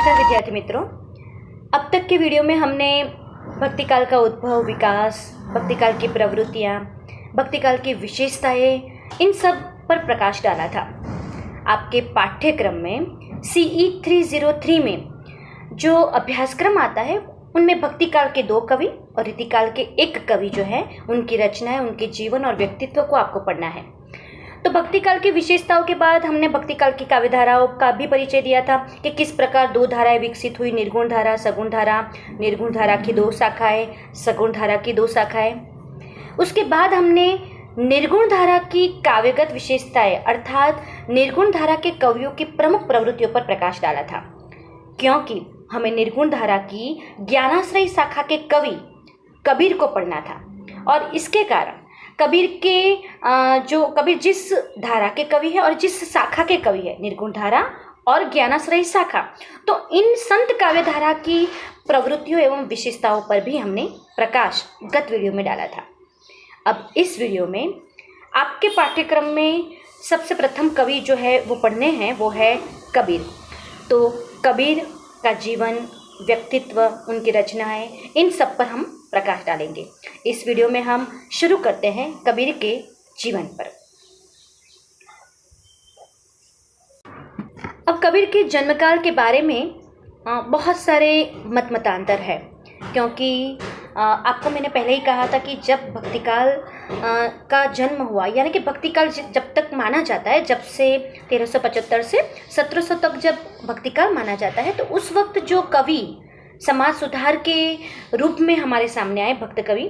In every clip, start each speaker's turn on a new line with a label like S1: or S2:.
S1: नमस्कार विद्यार्थी मित्रों। अब तक के वीडियो में हमने भक्तिकाल का उद्भव, विकास, भक्तिकाल की प्रवृत्तियाँ, भक्तिकाल की विशेषताएं, इन सब पर प्रकाश डाला था। आपके पाठ्यक्रम में CE 303 में जो अभ्यासक्रम आता है उनमें भक्तिकाल के 2 कवि और रीतिकाल के 1 कवि जो है उनकी रचनाएं, उनके जीवन और व्यक्तित्व को आपको पढ़ना है। तो भक्तिकाल की विशेषताओं के बाद हमने भक्तिकाल की काव्य धाराओं का भी परिचय दिया था कि किस प्रकार 2 धाराएं विकसित हुई, निर्गुण धारा, सगुण धारा, निर्गुण धारा की 2 शाखाएं, सगुण धारा की 2 शाखाएं। उसके बाद हमने निर्गुण धारा की काव्यगत विशेषताएं अर्थात निर्गुण धारा के कवियों की प्रमुख प्रवृत्तियों पर प्रकाश डाला था, क्योंकि हमें निर्गुण धारा की ज्ञानाश्रयी शाखा के कवि कबीर को पढ़ना था। और इसके कारण कबीर जिस धारा के कवि है और जिस शाखा के कवि है, निर्गुण धारा और ज्ञानाश्रयी शाखा, तो इन संत काव्य धारा की प्रवृत्तियों एवं विशेषताओं पर भी हमने प्रकाश गत वीडियो में डाला था। अब इस वीडियो में आपके पाठ्यक्रम में सबसे प्रथम कवि जो है वो पढ़ने हैं, वो है कबीर। तो कबीर का जीवन, व्यक्तित्व, उनकी रचनाएं, इन सब पर हम प्रकाश डालेंगे। इस वीडियो में हम शुरू करते हैं कबीर के जीवन पर। अब कबीर के जन्मकाल के बारे में बहुत सारे मतांतर है, क्योंकि आपको मैंने पहले ही कहा था कि जब भक्तिकाल का जन्म हुआ, यानी कि भक्तिकाल जब तक माना जाता है, जब से 1375 से 1700 तक जब भक्तिकाल माना जाता है, तो उस वक्त जो कवि समाज सुधार के रूप में हमारे सामने आए भक्त कवि,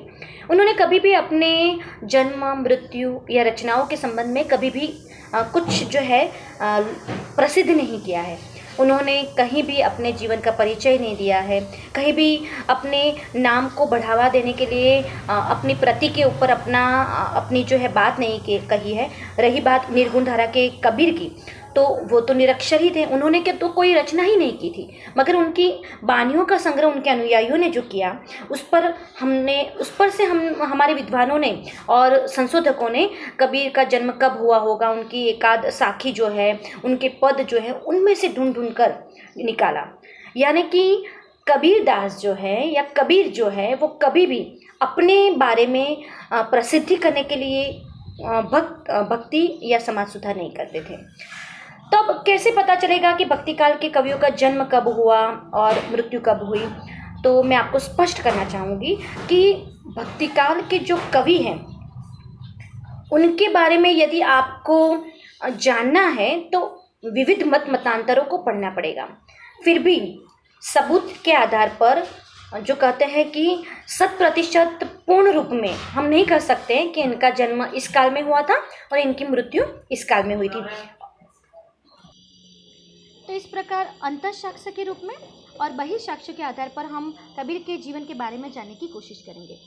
S1: उन्होंने कभी भी अपने जन्म, मृत्यु या रचनाओं के संबंध में कभी भी कुछ जो है प्रसिद्ध नहीं किया है। उन्होंने कहीं भी अपने जीवन का परिचय नहीं दिया है, कहीं भी अपने नाम को बढ़ावा देने के लिए अपनी प्रति के ऊपर अपनी जो है बात नहीं कही है। रही बात निर्गुण धारा के कबीर की, तो वो तो निरक्षर ही थे, उन्होंने तो कोई रचना ही नहीं की थी, मगर उनकी वाणियों का संग्रह उनके अनुयायियों ने जो किया, उस पर से हमारे विद्वानों ने और संशोधकों ने कबीर का जन्म कब हुआ होगा, उनकी एकाध साखी जो है, उनके पद जो है, उनमें से ढूंढ कर निकाला। यानी कि कबीर दास जो है या कबीर जो है वो कभी भी अपने बारे में प्रसिद्धि करने के लिए भक्ति या समाज सुधार नहीं करते थे। तब कैसे पता चलेगा कि भक्तिकाल के कवियों का जन्म कब हुआ और मृत्यु कब हुई? तो मैं आपको स्पष्ट करना चाहूँगी कि भक्तिकाल के जो कवि हैं उनके बारे में यदि आपको जानना है तो विविध मतांतरों को पढ़ना पड़ेगा। फिर भी सबूत के आधार पर जो कहते हैं कि 100% पूर्ण रूप में हम नहीं कह सकते हैं कि इनका जन्म इस काल में हुआ था और इनकी मृत्यु इस काल में हुई थी। तो इस प्रकार अंतःसाक्ष्य के रूप में और बहिर्साक्ष्य के आधार पर हम कबीर के जीवन के बारे में जानने की कोशिश करेंगे।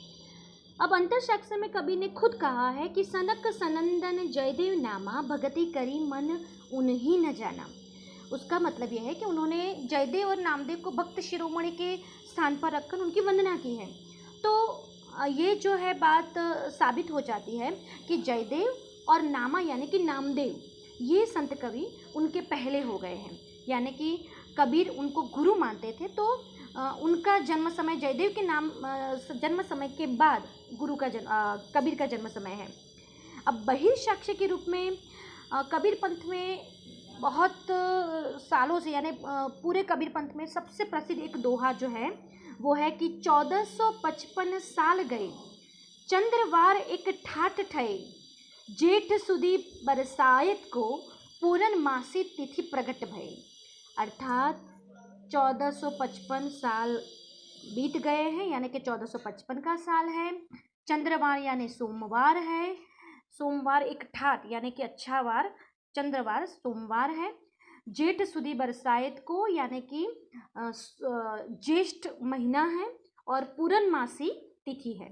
S1: अब अंतःसाक्ष्य में कबीर ने खुद कहा है कि सनक सनंदन जयदेव नामा भगति करी मन उन्हीं न जाना। उसका मतलब यह है कि उन्होंने जयदेव और नामदेव को भक्त शिरोमणि के स्थान पर रखकर उनकी वंदना की है। तो ये जो है बात साबित हो जाती है कि जयदेव और नामा यानी कि नामदेव, ये संत कवि उनके पहले हो गए हैं, यानी कि कबीर उनको गुरु मानते थे। तो उनका जन्म समय जयदेव के नाम जन्म समय के बाद कबीर का जन्म समय है। अब बहिर्साक्ष्य के रूप में कबीर पंथ में बहुत सालों से, यानी पूरे कबीर पंथ में सबसे प्रसिद्ध एक दोहा जो है वो है कि 1455 साल गए, चंद्रवार एक ठाठ ठए, जेठ सुदी बरसायत को पूरन मासी तिथि प्रगट भय। अर्थात 1455 साल बीत गए हैं, यानी कि 1455 का साल है। चंद्रवार यानी सोमवार है, सोमवार एक ठाठ यानी कि अच्छा वार, चंद्रवार सोमवार है। जेठ सुदी बरसायत को यानी कि ज्येष्ठ महीना है और पूरनमासी तिथि है।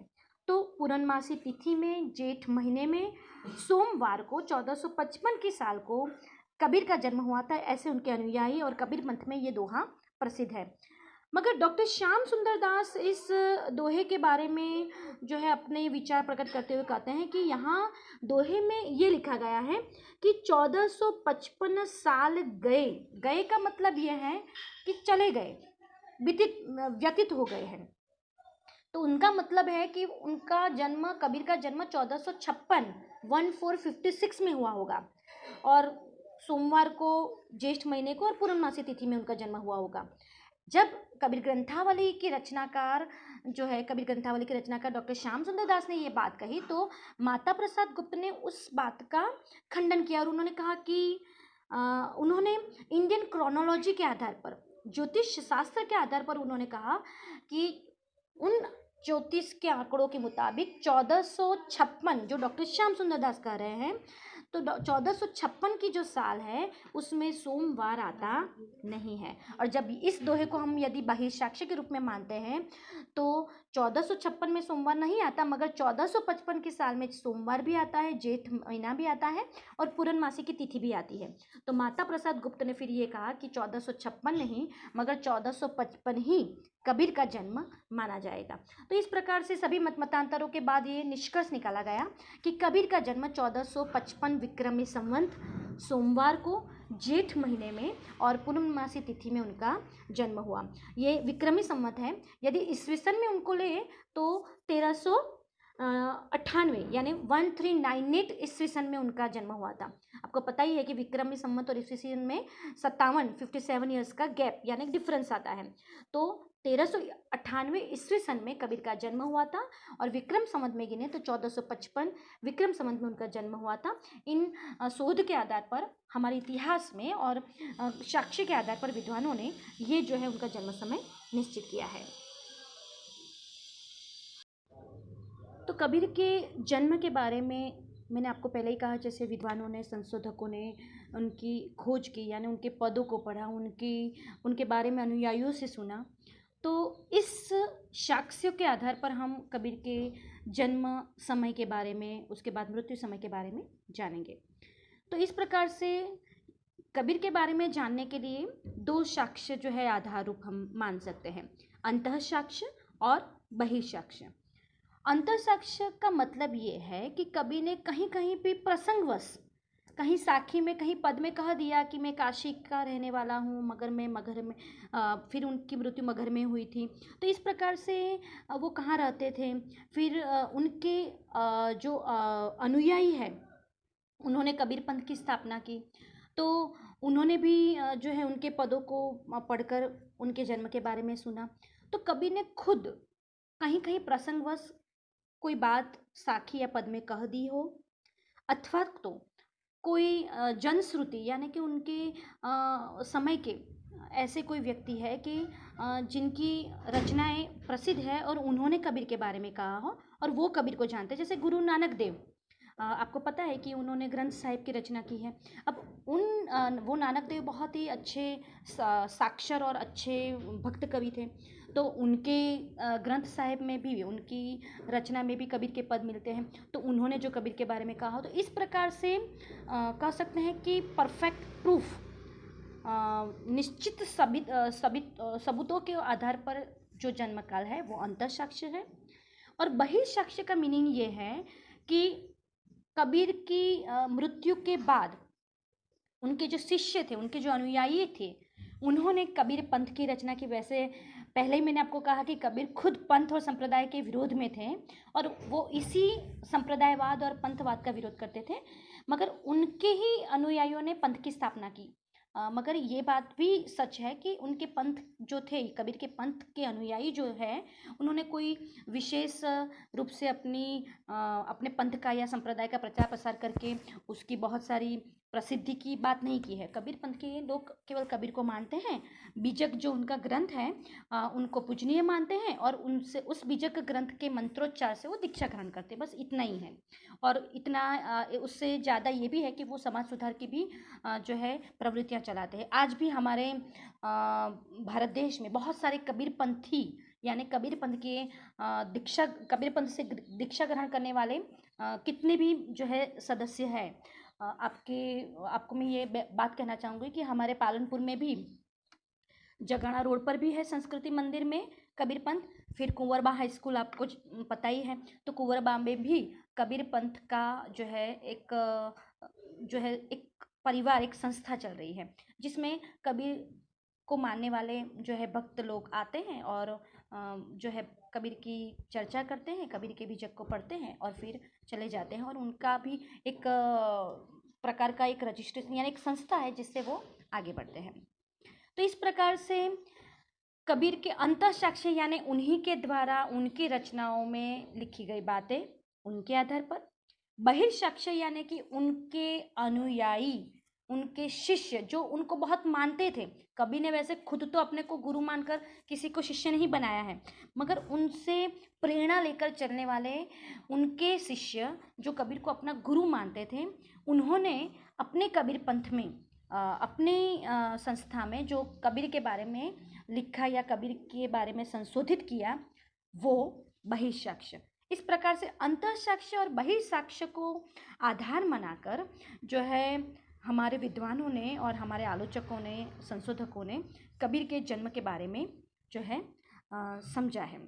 S1: तो पूरनमासी तिथि में जेठ महीने में सोमवार को 1455 के साल को कबीर का जन्म हुआ था। ऐसे उनके अनुयायी और कबीर पंथ में ये दोहा प्रसिद्ध है। मगर डॉक्टर श्याम सुंदर दास इस दोहे के बारे में जो है अपने विचार प्रकट करते हुए कहते हैं कि यहाँ दोहे में ये लिखा गया है कि 1455 साल गए। गए का मतलब ये है कि चले गए, व्यतीत हो गए हैं। तो उनका मतलब है कि उनका जन्म, कबीर का जन्म 1456 में हुआ होगा, और सोमवार को, ज्येष्ठ महीने को और पूर्णमासी तिथि में उनका जन्म हुआ होगा। जब कबीर ग्रंथावली के रचनाकार जो है, कबीर ग्रंथावली के रचनाकार डॉक्टर श्याम सुंदर दास ने ये बात कही, तो माता प्रसाद गुप्त ने उस बात का खंडन किया और उन्होंने कहा कि उन्होंने इंडियन क्रोनोलॉजी के आधार पर, ज्योतिष शास्त्र के आधार पर उन्होंने कहा कि उन ज्योतिष के आंकड़ों के मुताबिक 1456, जो डॉक्टर श्याम सुंदर दास कह रहे हैं, तो 1456 की जो साल है उसमें सोमवार आता नहीं है। और जब इस दोहे को हम यदि बहिर्साक्ष्य के रूप में मानते हैं तो 1456 में सोमवार नहीं आता, मगर 1455 की साल में सोमवार भी आता है, जेठ महीना भी आता है और पूर्णमासी की तिथि भी आती है। तो माता प्रसाद गुप्त ने फिर ये कहा कि 1456 नहीं मगर 1455 ही कबीर का जन्म माना जाएगा। तो इस प्रकार से सभी मतांतरों के बाद ये निष्कर्ष निकाला गया कि कबीर का जन्म 1455 विक्रमी संवत सोमवार को जेठ महीने में और पूर्णमासी तिथि में उनका जन्म हुआ। ये विक्रमी संवत है। यदि ईस्वी सन में उनको ले तो 1398 यानी 1398 ईस्वी सन में उनका जन्म हुआ था। आपको पता ही है कि विक्रमी संवत और ईस्वी सन में 57 ईयर्स का गैप यानी डिफरेंस आता है। तो 1398 ईस्वी सन में कबीर का जन्म हुआ था और विक्रम संवत में गिने तो 1455 विक्रम संवत में उनका जन्म हुआ था। इन शोध के आधार पर, हमारे इतिहास में और साक्ष्य के आधार पर विद्वानों ने ये जो है उनका जन्म समय निश्चित किया है। तो कबीर के जन्म के बारे में मैंने आपको पहले ही कहा, जैसे विद्वानों ने, संशोधकों ने उनकी खोज की, यानी उनके पदों को पढ़ा, उनके बारे में अनुयायियों से सुना। तो इस साक्ष्य के आधार पर हम कबीर के जन्म समय के बारे में, उसके बाद मृत्यु समय के बारे में जानेंगे। तो इस प्रकार से कबीर के बारे में जानने के लिए दो साक्ष्य जो है आधार रूप हम मान सकते हैं, अंतः साक्ष्य और बहिर्साक्ष्य। अंतः साक्ष्य का मतलब ये है कि कबीर ने कहीं कहीं पे प्रसंगवश, कहीं साखी में, कहीं पद में कह दिया कि मैं काशी का रहने वाला हूँ, मगर मैं मगध में, फिर उनकी मृत्यु मगध में हुई थी। तो इस प्रकार से वो कहाँ रहते थे, फिर उनके जो अनुयायी है उन्होंने कबीर पंथ की स्थापना की। तो उन्होंने भी जो है उनके पदों को पढ़कर उनके जन्म के बारे में सुना। तो कबीर ने खुद कहीं कहीं प्रसंगवश कोई बात साखी या पद में कह दी हो, अथवा तो कोई जनश्रुति यानी कि उनके समय के ऐसे कोई व्यक्ति है कि जिनकी रचनाएं प्रसिद्ध है और उन्होंने कबीर के बारे में कहा हो और वो कबीर को जानते हैं, जैसे गुरु नानक देव। आपको पता है कि उन्होंने ग्रंथ साहिब की रचना की है। अब वो नानक देव बहुत ही अच्छे साक्षर और अच्छे भक्त कवि थे। तो उनके ग्रंथ साहिब में भी, उनकी रचना में भी कबीर के पद मिलते हैं। तो उन्होंने जो कबीर के बारे में कहा हो, तो इस प्रकार से कह सकते हैं कि परफेक्ट प्रूफ, निश्चित सबूतों के आधार पर जो जन्म काल है वो अंतः साक्ष्य है। और बहिर्साक्ष्य का मीनिंग ये है कि कबीर की मृत्यु के बाद उनके जो शिष्य थे, उनके जो अनुयायी थे, उन्होंने कबीर पंथ की रचना की। वैसे पहले ही मैंने आपको कहा कि कबीर खुद पंथ और संप्रदाय के विरोध में थे और वो इसी संप्रदायवाद और पंथवाद का विरोध करते थे, मगर उनके ही अनुयायियों ने पंथ की स्थापना की। मगर ये बात भी सच है कि उनके पंथ जो थे, कबीर के पंथ के अनुयायी जो है, उन्होंने कोई विशेष रूप से अपने पंथ का या संप्रदाय का प्रचार प्रसार करके उसकी बहुत सारी प्रसिद्धि की बात नहीं की है। कबीर पंथ के लोग केवल कबीर को मानते हैं, बीजक जो उनका ग्रंथ है उनको पूजनीय मानते हैं और उनसे, उस बीजक ग्रंथ के मंत्रोच्चार से वो दीक्षा ग्रहण करते हैं, बस इतना ही है। और इतना उससे ज़्यादा ये भी है कि वो समाज सुधार की भी जो है प्रवृत्तियाँ चलाते हैं। आज भी हमारे भारत देश में बहुत सारे कबीर पंथी, यानी कबीर पंथ के कबीर पंथ से दीक्षा ग्रहण करने वाले कितने भी जो है सदस्य हैं। आपको मैं ये बात कहना चाहूँगी कि हमारे पालनपुर में भी जगाना रोड पर भी है संस्कृति मंदिर में कबीर पंथ। फिर कुंवरबा हाई स्कूल आपको पता ही है, तो कुंवरबा में भी कबीर पंथ का जो है एक परिवार, एक संस्था चल रही है, जिसमें कबीर को मानने वाले जो है भक्त लोग आते हैं और जो है कबीर की चर्चा करते हैं, कबीर के विजय को पढ़ते हैं और फिर चले जाते हैं। और उनका भी एक प्रकार का एक रजिस्ट्रेशन यानी एक संस्था है जिससे वो आगे बढ़ते हैं। तो इस प्रकार से कबीर के अंतःसाक्ष्य यानी उन्हीं के द्वारा उनकी रचनाओं में लिखी गई बातें उनके आधार पर, बहिर्साक्ष्य यानी कि उनके अनुयायी, उनके शिष्य जो उनको बहुत मानते थे। कबीर ने वैसे खुद तो अपने को गुरु मानकर किसी को शिष्य नहीं बनाया है, मगर उनसे प्रेरणा लेकर चलने वाले उनके शिष्य जो कबीर को अपना गुरु मानते थे, उन्होंने अपने कबीर पंथ में अपनी संस्था में जो कबीर के बारे में लिखा या कबीर के बारे में संशोधित किया, वो बहिर्साक्ष्य। इस प्रकार से अंतःसाक्ष्य और बहिर्साक्ष्य को आधार बनाकर जो है हमारे विद्वानों ने और हमारे आलोचकों ने, संशोधकों ने कबीर के जन्म के बारे में जो है समझा है।